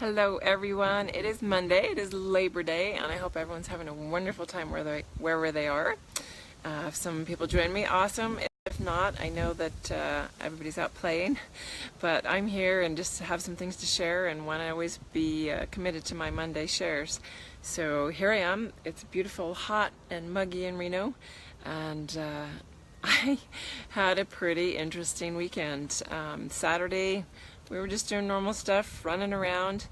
Hello everyone, it is Monday, it is Labor Day, and I hope everyone's having a wonderful time wherever they are. If some people join me, awesome. If not, I know that everybody's out playing, but I'm here and just have some things to share and want to always be committed to my Monday shares. So here I am. It's beautiful, hot and muggy in Reno, and I had a pretty interesting weekend. Saturday, we were just doing normal stuff, running around,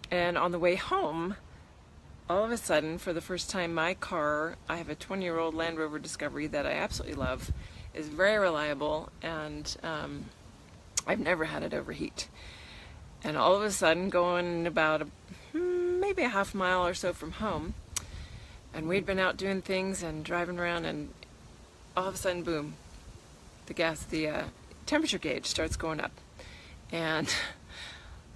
and on the way home, all of a sudden, for the first time, my car, I have a 20-year-old Land Rover Discovery that I absolutely love, is very reliable, and I've never had it overheat. And all of a sudden, going about maybe a half mile or so from home, and we'd been out doing things and driving around, and all of a sudden, boom, the temperature gauge starts going up. And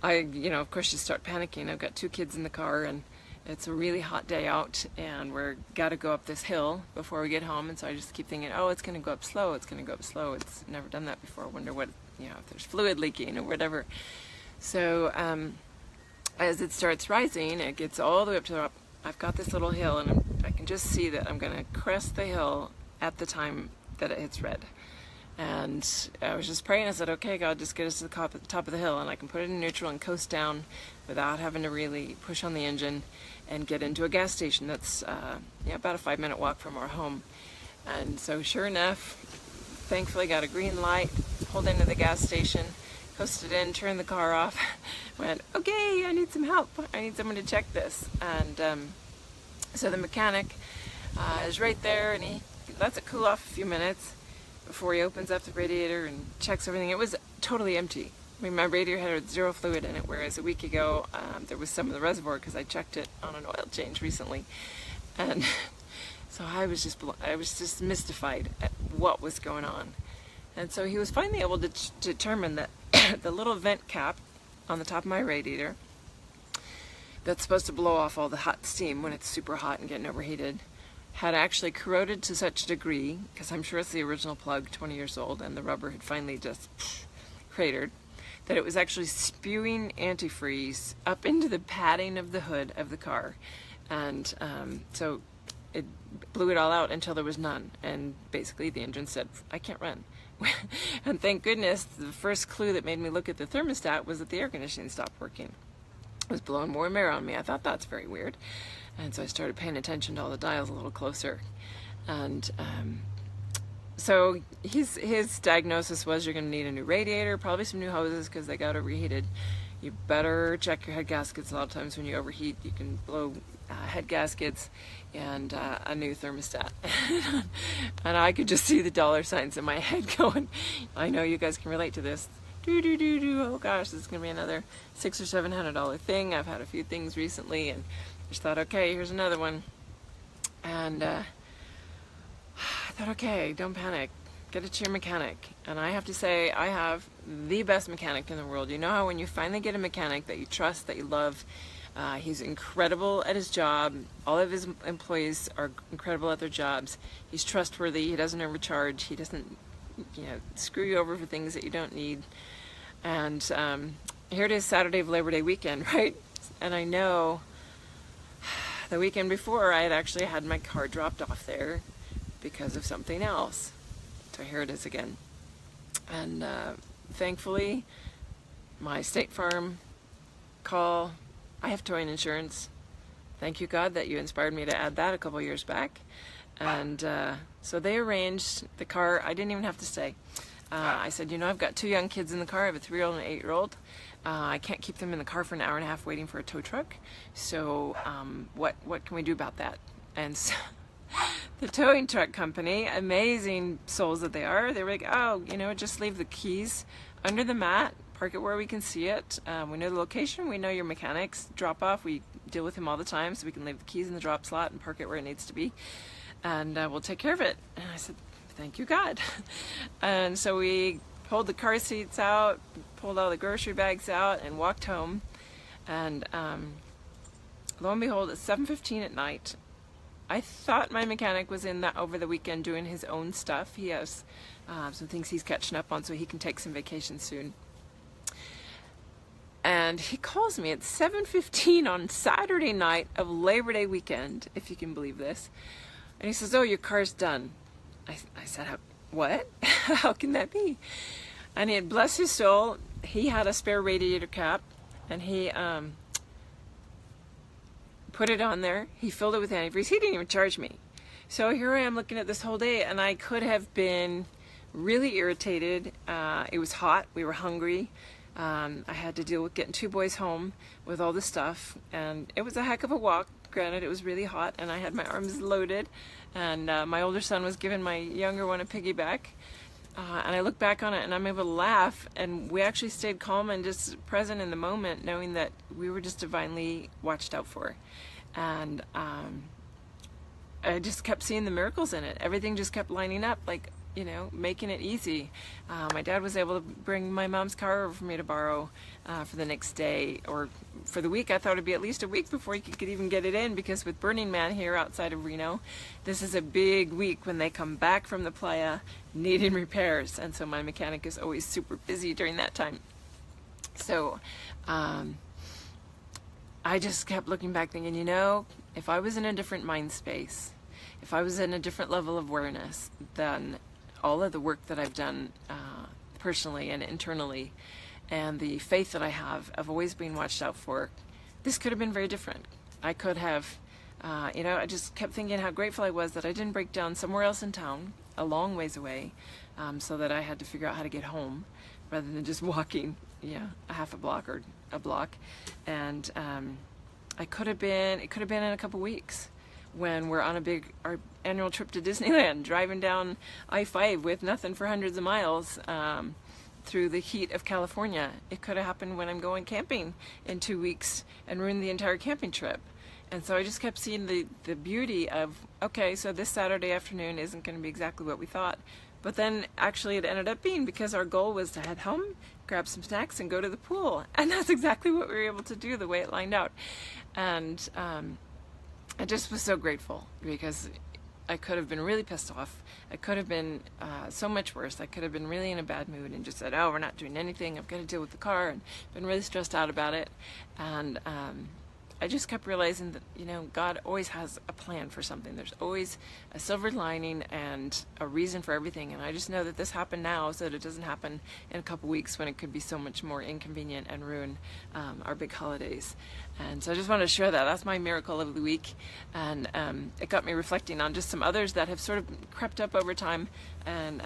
of course you start panicking. I've got 2 kids in the car and it's a really hot day out and we're got to go up this hill before we get home. And so I just keep thinking, oh, it's going to go up slow. It's going to go up slow. It's never done that before. I wonder what, if there's fluid leaking or whatever. So as it starts rising, it gets all the way up to the top. I've got this little hill and I can just see that I'm going to crest the hill at the time that it hits red. And I was just praying. I said, okay, God, just get us to the top of the hill and I can put it in neutral and coast down without having to really push on the engine and get into a gas station that's about a 5-minute walk from our home. And so sure enough, thankfully got a green light, pulled into the gas station, coasted in, turned the car off, went, okay, I need some help. I need someone to check this. And so the mechanic is right there and he lets it cool off a few minutes before he opens up the radiator and checks everything. It was totally empty. I mean, my radiator had 0 fluid in it, whereas a week ago there was some in the reservoir because I checked it on an oil change recently. And so I was just mystified at what was going on. And so he was finally able to determine that the little vent cap on the top of my radiator that's supposed to blow off all the hot steam when it's super hot and getting overheated had actually corroded to such a degree, because I'm sure it's the original plug, 20 years old, and the rubber had finally just cratered, that it was actually spewing antifreeze up into the padding of the hood of the car. And so it blew it all out until there was none. And basically the engine said, I can't run. And thank goodness, the first clue that made me look at the thermostat was that the air conditioning stopped working. It was blowing warm air on me. I thought that's very weird. And so I started paying attention to all the dials a little closer. And so his diagnosis was you're going to need a new radiator, probably some new hoses because they got overheated. You better check your head gaskets. A lot of times when you overheat, you can blow head gaskets, and a new thermostat. And I could just see the dollar signs in my head going, I know you guys can relate to this. Oh gosh, this is going to be another $600 or $700 thing. I've had a few things recently and just thought, okay, here's another one. And I thought, okay, don't panic. Get it to your mechanic. And I have to say, I have the best mechanic in the world. You know how when you finally get a mechanic that you trust, that you love, he's incredible at his job. All of his employees are incredible at their jobs. He's trustworthy. He doesn't overcharge. He doesn't screw you over for things that you don't need. And here it is, Saturday of Labor Day weekend, right? And I know the weekend before I had actually had my car dropped off there because of something else. So here it is again. And thankfully, my State Farm call, I have towing insurance. Thank you, God, that you inspired me to add that a couple years back. And so they arranged the car. I didn't even have to stay. I said, I've got 2 young kids in the car. I have a 3-year-old and an 8-year-old. I can't keep them in the car for an hour and a half waiting for a tow truck. So what can we do about that? And so the towing truck company, amazing souls that they are, they were like, oh, just leave the keys under the mat, park it where we can see it. We know the location, we know your mechanic's drop off. We deal with him all the time, so we can leave the keys in the drop slot and park it where it needs to be. And we'll take care of it. And I said, thank you, God. And so we pulled the car seats out, pulled all the grocery bags out, and walked home. And lo and behold, it's 7:15 at night. I thought my mechanic was in that over the weekend doing his own stuff. He has some things he's catching up on so he can take some vacation soon. And he calls me at 7:15 on Saturday night of Labor Day weekend, if you can believe this. And he says, "Oh, your car's done." I said, "What? How can that be?" And he, bless his soul, he had a spare radiator cap, and he put it on there. He filled it with antifreeze. He didn't even charge me. So here I am looking at this whole day, and I could have been really irritated. It was hot. We were hungry. I had to deal with getting 2 boys home with all the stuff, and it was a heck of a walk. Granted, it was really hot, and I had my arms loaded, and my older son was giving my younger one a piggyback. And I look back on it, and I'm able to laugh, and we actually stayed calm and just present in the moment, knowing that we were just divinely watched out for. And I just kept seeing the miracles in it. Everything just kept lining up, like, you know, making it easy. My dad was able to bring my mom's car over for me to borrow for the next day, or for the week. I thought it'd be at least a week before he could even get it in, because with Burning Man here outside of Reno, this is a big week when they come back from the playa needing repairs, and so my mechanic is always super busy during that time. So I just kept looking back thinking, you know, if I was in a different mind space, if I was in a different level of awareness, then all of the work that I've done personally and internally, and the faith that I have of always being watched out for, this could have been very different. I could have, you know, I just kept thinking how grateful I was that I didn't break down somewhere else in town, a long ways away, so that I had to figure out how to get home rather than just walking, yeah, a half a block or a block. And it could have been in a couple weeks, when we're on our annual trip to Disneyland, driving down I-5 with nothing for hundreds of miles through the heat of California. It could have happened when I'm going camping in 2 weeks and ruined the entire camping trip. And so I just kept seeing the beauty of, okay, so this Saturday afternoon isn't going to be exactly what we thought. But then actually it ended up being, because our goal was to head home, grab some snacks, and go to the pool. And that's exactly what we were able to do, the way it lined out. And I just was so grateful, because I could have been really pissed off. I could have been so much worse. I could have been really in a bad mood and just said, "Oh, we're not doing anything. I've got to deal with the car," and been really stressed out about it. And I just kept realizing that, you know, God always has a plan for something. There's always a silver lining and a reason for everything. And I just know that this happened now so that it doesn't happen in a couple weeks, when it could be so much more inconvenient and ruin our big holidays. And so I just wanted to share that. That's my miracle of the week. And it got me reflecting on just some others that have sort of crept up over time. And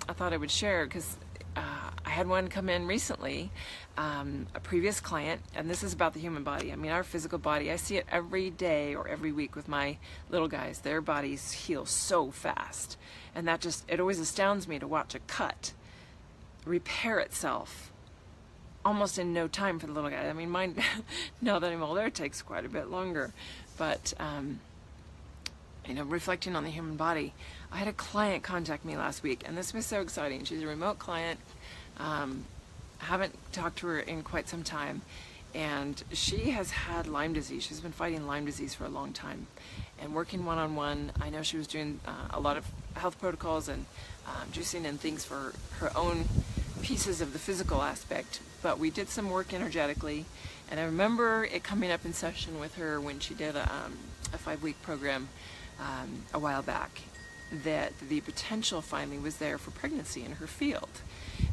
I thought I would share, because I had one come in recently, a previous client, and this is about the human body. I mean, our physical body, I see it every day or every week with my little guys. Their bodies heal so fast. And that just, it always astounds me to watch a cut repair itself almost in no time for the little guy. I mean, mine, now that I'm older, it takes quite a bit longer. But, you know, reflecting on the human body, I had a client contact me last week, and this was so exciting. She's a remote client. Haven't talked to her in quite some time, and she has had Lyme disease. She's been fighting Lyme disease for a long time, and working one-on-one. I know she was doing a lot of health protocols and juicing and things for her own pieces of the physical aspect, but we did some work energetically. And I remember it coming up in session with her when she did a 5-week program a while back, that the potential finally was there for pregnancy in her field.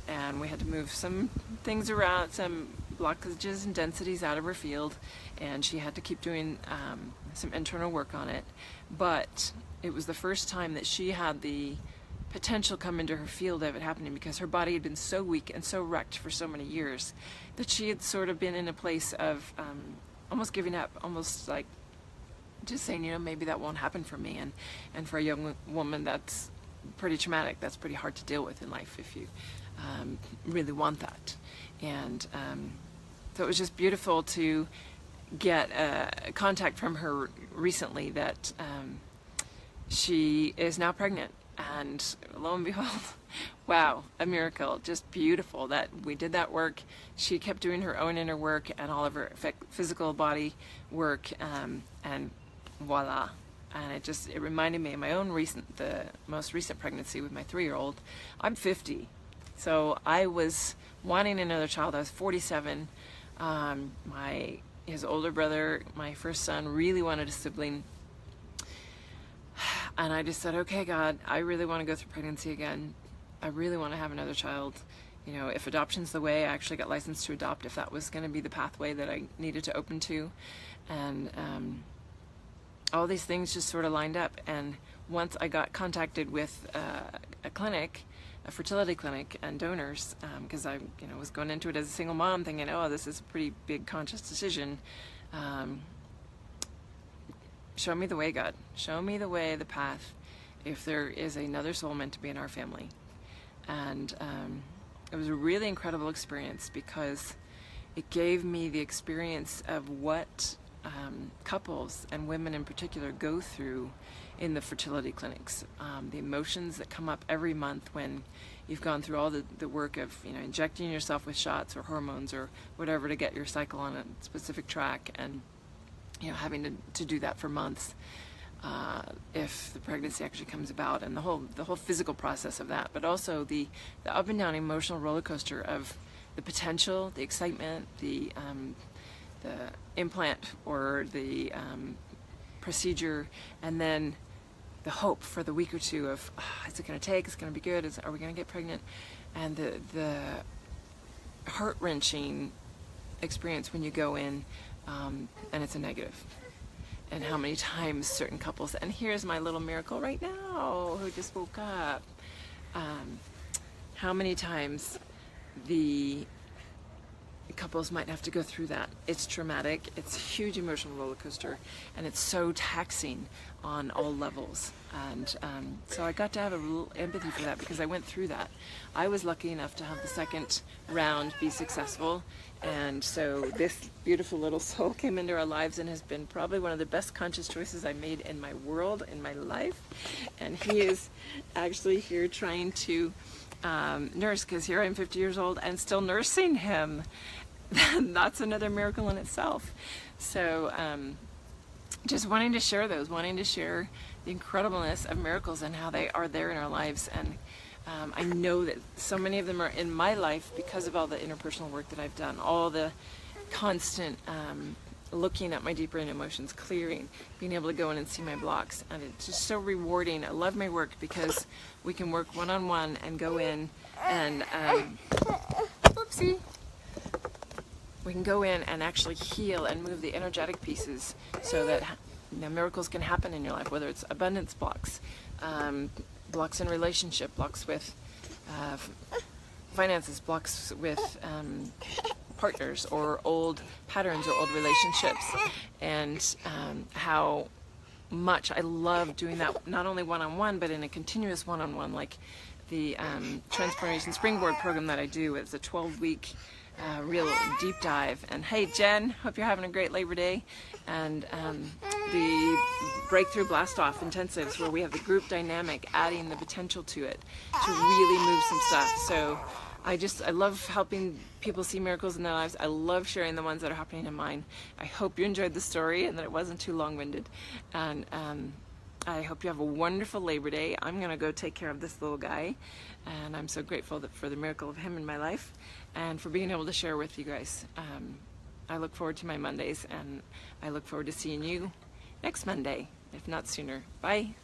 And we had to move some things around, some blockages and densities out of her field, and she had to keep doing some internal work on it. But it was the first time that she had the potential come into her field of it happening, because her body had been so weak and so wrecked for so many years that she had sort of been in a place of almost giving up, almost like just saying, you know, maybe that won't happen for me. And for a young woman, that's pretty traumatic. That's pretty hard to deal with in life if you really want that. And so it was just beautiful to get a contact from her recently that she is now pregnant. And lo and behold, wow, a miracle, just beautiful that we did that work. She kept doing her own inner work and all of her physical body work, and voila. And it reminded me of my own the most recent pregnancy with my 3-year-old. I'm 50, so I was wanting another child. I was 47. His older brother, my first son, really wanted a sibling. And I just said, okay, God, I really want to go through pregnancy again. I really want to have another child. You know, if adoption's the way, I actually got licensed to adopt if that was going to be the pathway that I needed to open to. And all these things just sort of lined up. And once I got contacted with a clinic, a fertility clinic, and donors, because I was going into it as a single mom thinking, oh, this is a pretty big conscious decision. Show me the way, God. Show me the way, the path, if there is another soul meant to be in our family. And it was a really incredible experience because it gave me the experience of what couples and women in particular go through in the fertility clinics. The emotions that come up every month when you've gone through all the work of injecting yourself with shots or hormones or whatever to get your cycle on a specific track, and having to do that for months if the pregnancy actually comes about, and the whole physical process of that, but also the up and down emotional roller coaster of the potential, the excitement, the implant or the procedure, and then the hope for the week or two of is it going to take? Is it going to be good? Are we going to get pregnant? And the heart-wrenching experience when you go in and it's a negative. And how many times certain couples, and here's my little miracle right now who just woke up, how many times the couples might have to go through that. It's traumatic, it's a huge emotional roller coaster, and it's so taxing on all levels. And so I got to have a little empathy for that because I went through that. I was lucky enough to have the second round be successful, and so this beautiful little soul came into our lives and has been probably one of the best conscious choices I made in my world, in my life. And he is actually here trying to nurse, because here I'm 50 years old and still nursing him. That's another miracle in itself. So just wanting to share the incredibleness of miracles and how they are there in our lives. And I know that so many of them are in my life because of all the interpersonal work that I've done, all the constant looking at my deeper emotions, clearing, being able to go in and see my blocks. And it's just so rewarding. I love my work because we can work one-on-one and go in and whoopsie, we can go in and actually heal and move the energetic pieces so that miracles can happen in your life, whether it's abundance blocks, blocks in relationship, blocks with finances, blocks with partners, or old patterns or old relationships, and how much I love doing that, not only one-on-one, but in a continuous one-on-one, like the Transformation Springboard program that I do. It's a 12-week real deep dive. And hey, Jen, hope you're having a great Labor Day. And the Breakthrough Blast-Off intensives, where we have the group dynamic adding the potential to it to really move some stuff. So I love helping people see miracles in their lives. I love sharing the ones that are happening in mine. I hope you enjoyed the story and that it wasn't too long-winded. And I hope you have a wonderful Labor Day. I'm going to go take care of this little guy. And I'm so grateful for the miracle of him in my life and for being able to share with you guys. I look forward to my Mondays, and I look forward to seeing you next Monday, if not sooner. Bye.